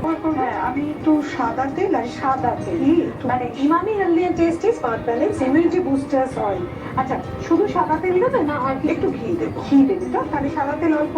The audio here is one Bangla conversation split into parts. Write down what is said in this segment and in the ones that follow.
তারপর হ্যাঁ আমি একটু সাদা তেল আর সাদা তেল, একটু মানে Emami healthy and tasty smart balance immunity boosters oil. আচ্ছা, শুধু সাদা তেল দেবে না আর একটু ঘি দেবো। ঘি দেবে তো? তাহলে সাদা তেল অল্প।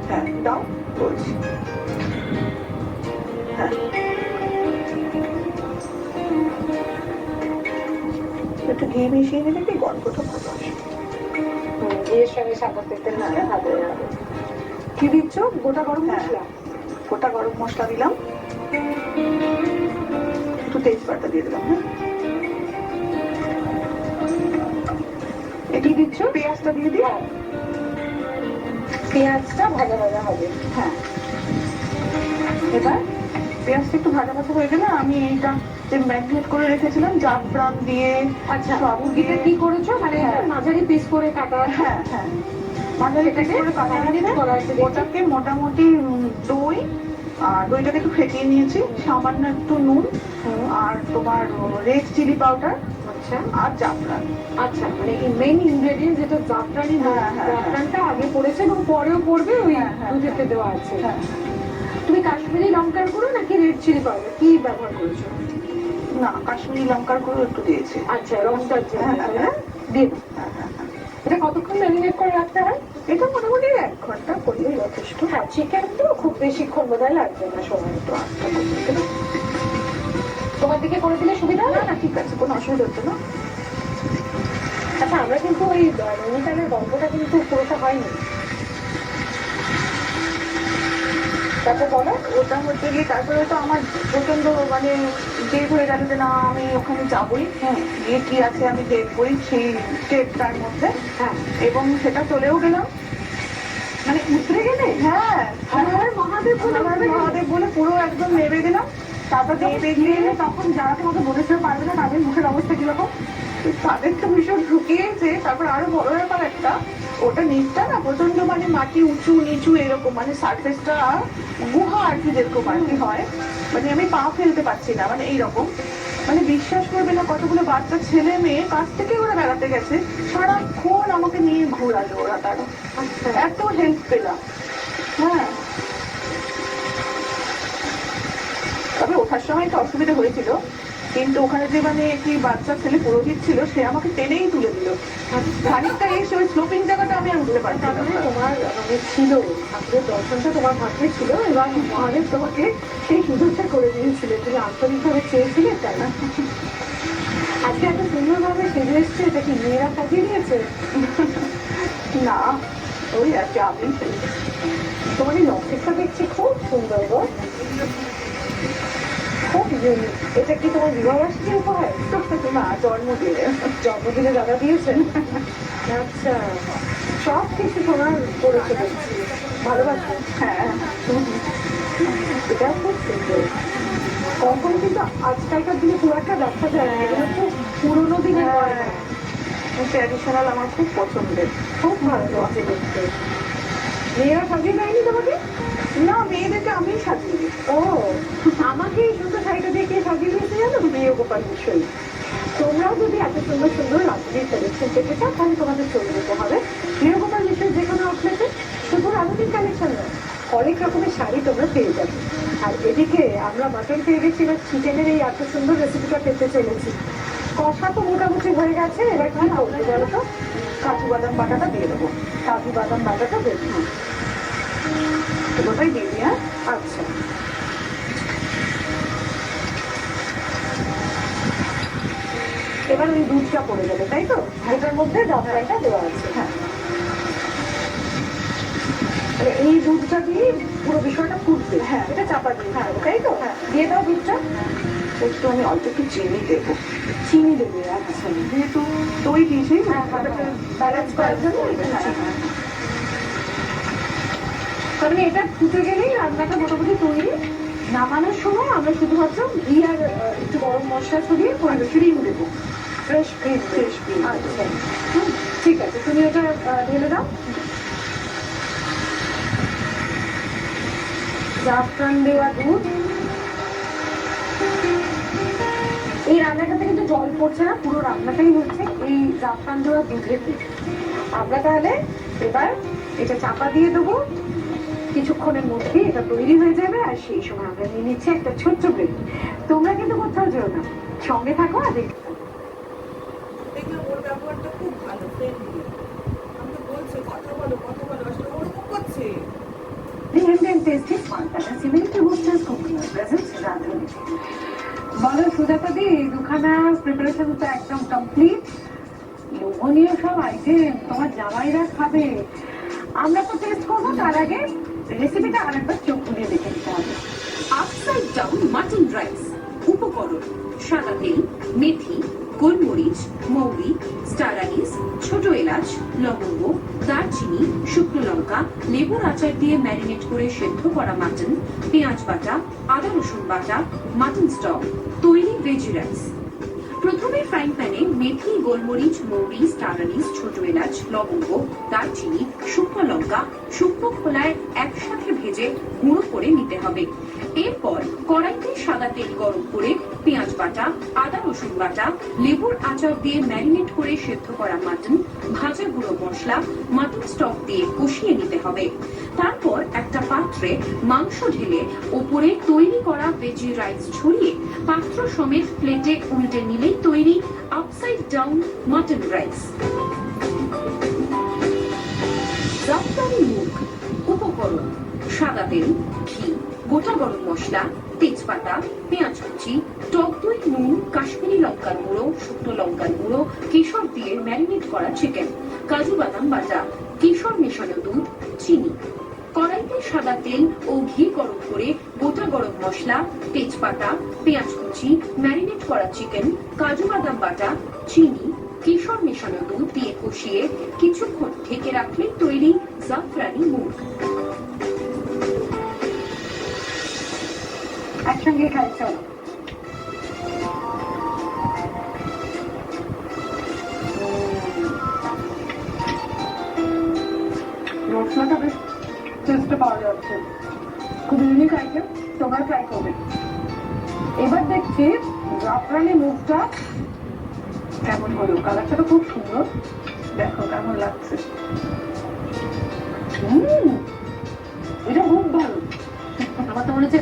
হ্যাঁ দাও বলছি। হ্যাঁ একটু ঘি মিশিয়ে নিলে কি গল্পটা ভালো আসে। ঘিয়ের সঙ্গে সাদা তেল না ভালো হবে। কি দিচ্ছ? গোটা গরম মশলা? গোটা গরম মশলা দিলাম, একটু তেজপাতা দিয়ে দিলাম। হ্যাঁ কি দিচ্ছ? পেঁয়াজটা দিয়ে দিই। পেঁয়াজটা ভাজা ভাজা হবে। হ্যাঁ এবার পেঁয়াজটা একটু ভাজা ভাজা হয়ে গেলে আমি এইটা যে ম্যারিনেট করে রেখেছিলাম জাফরান দিয়ে। আচ্ছা, সবু দিয়ে মুরগিটা কি করেছো? মানে মাঝারি পিস করে কাটা? হ্যাঁ হ্যাঁ মাঝারি পিস করে কাটা আছে। ওটাকে মোটামুটি দই আর দইটাকে একটু ফেটিয়ে নিয়েছি, সামান্য একটু নুন আর তোমার রেড চিলি পাউডার আচ্ছা আর জাফরান। আচ্ছা, মানে এই মেইন ইনগ্রেডিয়েন্ট যেটা জাফরানি, জাফরানটা আগে পড়েছে এবং পরেও পড়বে, ওই দুধেতে দেওয়া আছে। তুমি কাশ্মীরি লঙ্কার গুঁড়ো নাকি রেড চিলি পাউডার কি ব্যবহার করেছো? না কাশ্মীরি লঙ্কার গুঁড়ো একটু দিয়েছি। আচ্ছা, রংটার জন্য দিয়ে দাও। এটা কতক্ষণ ম্যারিনেট করে রাখতে হয়? এটা মোটামুটি 1 ঘন্টা করলেই যথেষ্ট। হ্যাঁ, চিকেন তো খুব বেশিক্ষণ বোধহয় লাগবে না, সময় তো। তোমার দিকে করে দিলে সুবিধা হবে? না ঠিক আছে, কোনো অসুবিধা হচ্ছে না। আচ্ছা, আমরা কিন্তু ওই নৈনিতালের গল্পটা কিন্তু পুরোটা হয়নি। তারপর বলো। ওটা হচ্ছে গিয়ে তারপরে তো আমার প্রচন্ড মানে জেদ হয়ে গেল যে না আমি ওখানে যাবোই, গিয়ে কি আছে আমি দেখবোই সেই স্টেপটার মধ্যে। এবং সেটা চলেও গেলাম। মানে উতরে গেলে? হ্যাঁ হর হর মহাদেব বলে মহাদেব বলে পুরো একদম নেমে গেলাম। তারপর নেমে গিয়ে তখন যারা তোমাকে বলেছে পারবে না, তাদের মুখের অবস্থা কিরকম? তাদের তো ভীষণ ঢুকিয়েছে। তারপর আরো বড় ব্যাপার একটা, ওটা নিচটা না প্রচন্ড মানে মাটি উঁচু নিচু এরকম, মানে সারফেসটা গুহা আর কি যেরকম আর কি হয়, মানে আমি পা ফেলতে পারছি না, মানে এইরকম। মানে বিশ্বাস করবে না, কতগুলো বাচ্চা ছেলে মেয়ে কাছ থেকে ওরা বেড়াতে গেছে, সারাক্ষণ আমাকে নিয়ে ঘোরালো ওরা, তারা এত হেল্প পেলাম। হ্যাঁ তবে ওঠার সময় তো অসুবিধা হয়েছিল, কিন্তু ওখানে যে মানে কি বাচ্চা ছেলে পুরোহিত ছিল, সে আমাকে টেনেই তুলে দিল। খানিকটা এসে ওই স্লোপিং জায়গাটা আমি আর উঠতে পারতাম না। তোমার মানে ছিল ঠাকুরের দর্শনটা তোমার ভাগ্যে ছিল, এবং মহাদেব তোমাকে সেই সুযোগটা করে দিয়েছিল, তুমি আন্তরিকভাবে চেয়েছিলে, তাই না? আজকে এত সুন্দরভাবে সেজে এসছে, এটা কি মেয়েরা সাজিয়ে দিয়েছে? না ওই আর কি আমি তোমার এই লকেটটা দেখছি খুব সুন্দর গো, খুব ইউনিক। এটা কি তোমার বিবাহবার্ষিকী উপহার? না জন্মদিনে। জন্মদিনে দাদা দিয়েছেন? আচ্ছা, সব কিছু তোমার করেছে দেখছি, ভালোবাসি। হ্যাঁ এটা খুব সুন্দর। কখন কিন্তু আজকালকার দিনে খুব একটা দেখা যায় না, এগুলো খুব পুরোনো দিনের গয়না। ট্র্যাডিশনাল আমার খুব পছন্দের, খুব ভালো লাগছে দেখতে। মেয়েরা সাজিয়ে দেয়নি তোমাকে? না মেয়েদেরকে আমি সাজিয়ে দিই। ও, আমাকে এই সুন্দর শাড়িটা দিয়ে কে সাজিয়ে দিয়েছে জানো? প্রিয় গোপাল বিষয়। তোমরাও যদি এত সুন্দর সুন্দর রাজনীতির কালেকশন পেতে চাও, তাহলে তোমাদের চলে যেতে হবে প্রিয় গোপাল বিষয় যে কোনো আউটলেটে। শুধু রাজনীতির কালেকশন নয়, অনেক রকমের শাড়ি তোমরা পেয়ে যাবে। আর এদিকে আমরা মাটন পেয়ে গেছি, এবার চিকেনের এই এত সুন্দর রেসিপিটা পেতে চলেছি। কষা তো মোটামুটি হয়ে গেছে, এবার কি করবো বলো তো? কাজু বাদাম বাটাটা দিয়ে দেবো। কাজু বাদাম বাটাটা দেবো? এগুলোটাই দিয়ে দিই। হ্যাঁ আচ্ছা, এবার ওই দুধটা পড়ে যাবে, তাই তো? এটার মধ্যে জাফরানটা দেওয়া আছে। হ্যাঁ এই দুধটা দিয়ে পুরো বিষয়টা ফুটবে। হ্যাঁ এটা চাপা দিয়ে, তাই তো? দিয়ে দাও দুধটা। একটু আমি অল্প একটু চিনি দেবো। চিনি দেবে? আচ্ছা, যেহেতু দই দিয়েছি ব্যালেন্স করার জন্য। তাহলে এটা ফুটে গেলেই রান্নাটা মোটামুটি তৈরি। নামানোর সময় আমরা শুধুমাত্র ঘি আর একটু গরম মশলা ছড়িয়ে ক্রিম দেবো, ফ্রেশ ক্রিম। আচ্ছা ঠিক আছে, তুমি ওটা ঢেলে দাও। জাফরান দেওয়া দুধ, এই রান্নাটাতে কিন্তু জল পড়ছে না, পুরো রান্নাটাই হচ্ছে এই জাফরান দেওয়া দুধের। আমরা তাহলে এবার এটা চাপা দিয়ে দেবো কিছুক্ষণের মধ্যে এটা তৈরি হয়ে যাবে, আর সেই সময় আমরা নিয়ে নিচ্ছি একটা ছোট্ট ব্রেক। তোমরা কিন্তু কোথাও যেও না, সঙ্গে থাকো আর দেখতে থাকো। দেখলাম ওর ব্যবহারটা খুব ভালো, ফ্রেন্ডলি। আমি তো বলছি কথা বলো আসলে ওরকম করছে। The Indian Tasty Smart Balance Immunity Boosters Cooking presents রাঁধুনি। বলো সুজাতা দি, দুখানা প্রিপারেশন তো একদম কমপ্লিট, লোভনীয় সব আইটেম তোমার জামাইরা খাবে, আমরা তো টেস্ট করবো। তার আগে রেসিপিটা আরেকবার চোখ খুলিয়ে দেখে নিতে হবে। Upside down mutton rice. উপকরণ: সাদা তেল, মেথি, গোলমরিচ, মৌরি, স্টার আনিস, ছোট এলাচ, লবঙ্গ, দারচিনি, শুকনো লঙ্কা, লেবুর আচার দিয়ে ম্যারিনেট করে সেদ্ধ করা মাটন, পেঁয়াজ বাটা, আদা রসুন বাটা, মাটন স্টক। তৈরি ভেজি রাইস। প্রথমে ফ্রাইং প্যানে মেথি, গোলমরিচ, মৌরি, স্টার আনিস, ছোট এলাচ, লবঙ্গ, দারচিনি, শুকনো লঙ্কা শুকনো খোলায় একসাথে ভেজে গুঁড়ো করে নিতে হবে। এরপর কড়াইতে সাদা তেল গরম করে পেঁয়াজ বাটা, আদা রসুন বাটা, লেবুর আচার দিয়ে ম্যারিনেট করে সেদ্ধ করা মাটন, ভাজা গুঁড়ো মশলা, মাটন স্টক দিয়ে কষিয়ে নিতে হবে। তারপর একটা পাত্রে মাংস ঢেলে ওপরে তৈরি করা ভেজি রাইস ছড়িয়ে পাত্র সমেত প্লেটে উল্টে নিলেই তৈরি আপসাইড ডাউন মাটন রাইস। জাফরানি মুগ। উপকরণ: সাদা তেল, ঘি, গোটা গরম মশলা, তেজপাতা, পেঁয়াজ কুচি, টক দই, নুন, কাশ্মীরি লঙ্কার গুঁড়ো, শুকনো লঙ্কার গুঁড়ো, কেশর দিয়ে ম্যারিনেট করা চিকেন, কাজু বাদাম বাটা, কেশর মেশানো দুধ, চিনি। কড়াইতে সাদা তেল ও ঘি গরম করে গোটা গরম মশলা, তেজপাতা, পেঁয়াজ কুচি, ম্যারিনেট করা চিকেন, কাজু বাদাম বাটা, চিনি, কেশর মেশানো দুধ দিয়ে কষিয়ে কিছুক্ষণ ঢেকে রাখলে তৈরি জাফরানি মুগ। একসঙ্গে খাই, চলো। মশলাটা বেশ টেস্টে পাওয়া যাচ্ছে, খুব ইউনিক আইটেম, তোমরা ট্রাই করবে। এবার দেখছি জাফরানি মুগটা কেমন হলো, কালারটা তো খুব সুন্দর, দেখো কেমন লাগছে। এটা খুব ভালো, আমার তো মনে হচ্ছে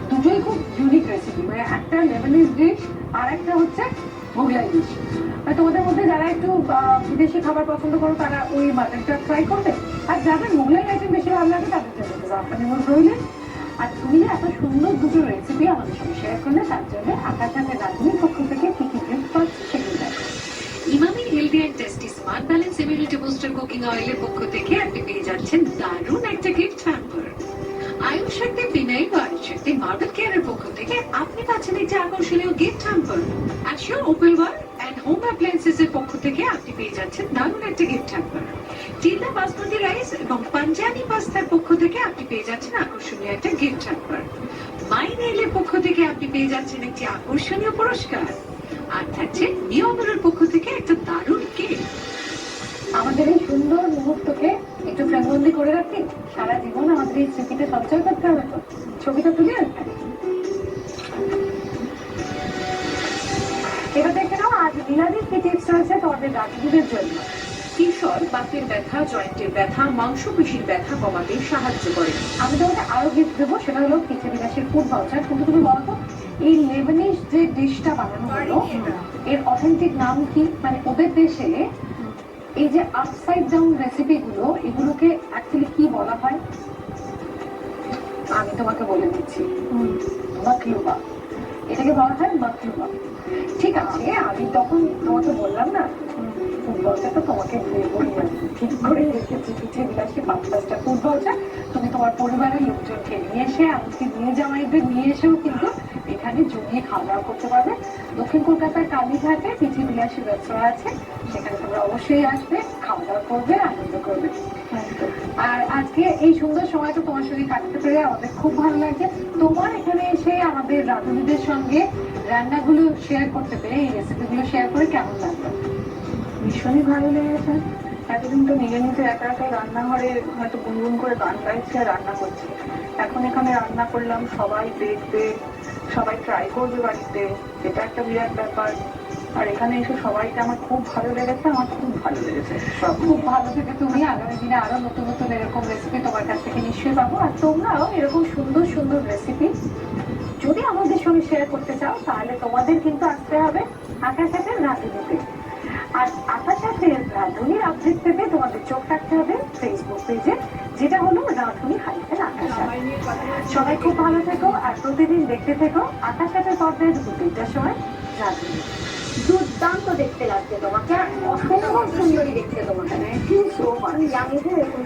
দুটোই খুব ইউনিক রেসিপি, মানে একটা লেবানিজ ডিশ আর একটা হচ্ছে মোগলাই ডিশ। মানে তোমাদের মধ্যে যারা একটু বিদেশি খাবার পছন্দ করো তারা ওই মাটনটা ট্রাই করবে, আর যাদের মোগলাই আইটেম বেশি ভালো লাগে তাদের জন্য জাফরানি মুগ রইলে। আর তুমি যে এত সুন্দর দুটো রেসিপি আমাদের সঙ্গে শেয়ার করলে, তার জন্য আকাশ সাথে রাঁধুনির পক্ষ থেকে কি কি গিফট পাচ্ছি সেগুলো দেখো। Emami healthy and tasty smart balance immunity booster cooking অয়েলের পক্ষ থেকে আপনি পেয়ে যাচ্ছেন দারুণ একটা গিফট হ্যাম্পার। আয়ুষ শক্তি বিনয় বা আয়ুষ শক্তি মার্বেল কেয়ারের পক্ষ থেকে আপনি পাচ্ছেন একটি আকর্ষণীয় gift hamper. Assure Opalware and Home Appliances এর পক্ষ থেকে আপনি পেয়ে যাচ্ছেন দারুণ একটা গিফট হ্যাম্পার। টিলা বাসমতি রাইস এবং পাঞ্জাবি পাস্তার পক্ষ থেকে আপনি পেয়ে যাচ্ছেন আকর্ষণীয় একটা গিফট হ্যাম্পার। মাই নেইলের পক্ষ থেকে আপনি পেয়ে যাচ্ছেন একটি আকর্ষণীয় পুরস্কার। আর থাকছে নিয়মের পক্ষ থেকে একটা দারুণ গিফট। আমাদের এই সুন্দর মুহূর্তকে একটু ফ্রেমবন্দি করে রাখি, সারা জীবন আমাদের এই স্মৃতিতে সঞ্চয় করতে হবে। তো ছবিটা তুলে রাখি। এবার দেখে নাও আজ লীলাদির কি টিপস রয়েছে তোমাদের রাঁধুনিদের জন্য। কিশোর বাতের ব্যথা, জয়েন্টের ব্যথা, মাংসপেশির ব্যথা কমাতে সাহায্য করে। আমি তোমাকে আরো গিফট দেবো, সেটা হলো পিঠে বিলাসের ফুড ভাউচার। কিন্তু তুমি বলো তো, এই লেবানিজ যে ডিশটা বানানো হলো এর অথেন্টিক নাম কি? মানে ওদের দেশে এই যে আপসাইড ডাউন রেসিপি গুলো, এগুলোকে অ্যাকচুয়ালি কি বলা হয় আমি তোমাকে বলে দিচ্ছি। মাকলুবা, এটাকে বলা হয় মাকলুবা। ঠিক আছে, আমি তখন তোমাকে বললাম না ফুটবলটা তো তোমাকে দেবই, আমি ঠিক করে রেখেছি পিঠে বিলাসী ৫-৫টা ফুটবলটা। তুমি তোমার পরিবারের লোকজনকে নিয়ে এসে, এমনকি নিয়ে জামাইদের নিয়ে এসেও কিন্তু এখানে জমিয়ে খাওয়া দাওয়া করতে পারবে। দক্ষিণ কলকাতার কালীঘাটে পিঠে বিলাসী রেস্তোরাঁ আছে, সেখানে তোমরা অবশ্যই আসবে, খাওয়া দাওয়া করবে, আনন্দ করবে। আর আজকে এই সুন্দর সময়টা তোমার সঙ্গে কাটাতে পেরে আমাদের খুব ভালো লাগছে। তোমার এখানে এসে আমাদের রাঁধুনিদের সঙ্গে রান্নাগুলো শেয়ার করতে পেরে, এই রেসিপিগুলো শেয়ার করে কেমন লাগলো? ভীষণই ভালো লেগেছে। এতদিন তো নিজে নিজে একা একা রান্নাঘরে হয়তো গুনগুন করে গান গাইছি আর রান্না করছি, এখন এখানে রান্না করলাম, সবাই দেখবে, সবাই ট্রাই করবে বাড়িতে, এটা একটা বিরাট ব্যাপার। আর এখানে এসে সবাইকে আমার খুব ভালো লেগেছে, আমার খুব ভালো লেগেছে সব। খুব ভালো থেকে তুমি আগামী দিনে আরো নতুন নতুন এরকম রেসিপি তোমার কাছ থেকে নিশ্চয়ই পাবো। আর তোমরাও এরকম সুন্দর সুন্দর রেসিপি যদি আমাদের সঙ্গে শেয়ার করতে চাও তাহলে তোমাদের কিন্তু আসতে হবে আকাশ হাতের রাঁধুনিতে। আর আকাশ হাতের রাঁধুনির আপডেট পেতে তোমাদের চোখ রাখতে হবে ফেসবুক পেজে, যেটা হলো রাঁধুনি হাইফেন আকাশ হাত। জামাই নিয়ে কথা বলছি। সবাই খুব ভালো থেকো আর প্রতিদিন দেখতে থেকো আকাশ হাতের পর্দায় দুপুর 3টার সময় রাঁধুনি। দুর্দান্ত দেখতে লাগছে তোমাকে আর অসম্ভব সুন্দরী দেখতে তোমাকে। Thank you so much. আমি জানি যে এরকম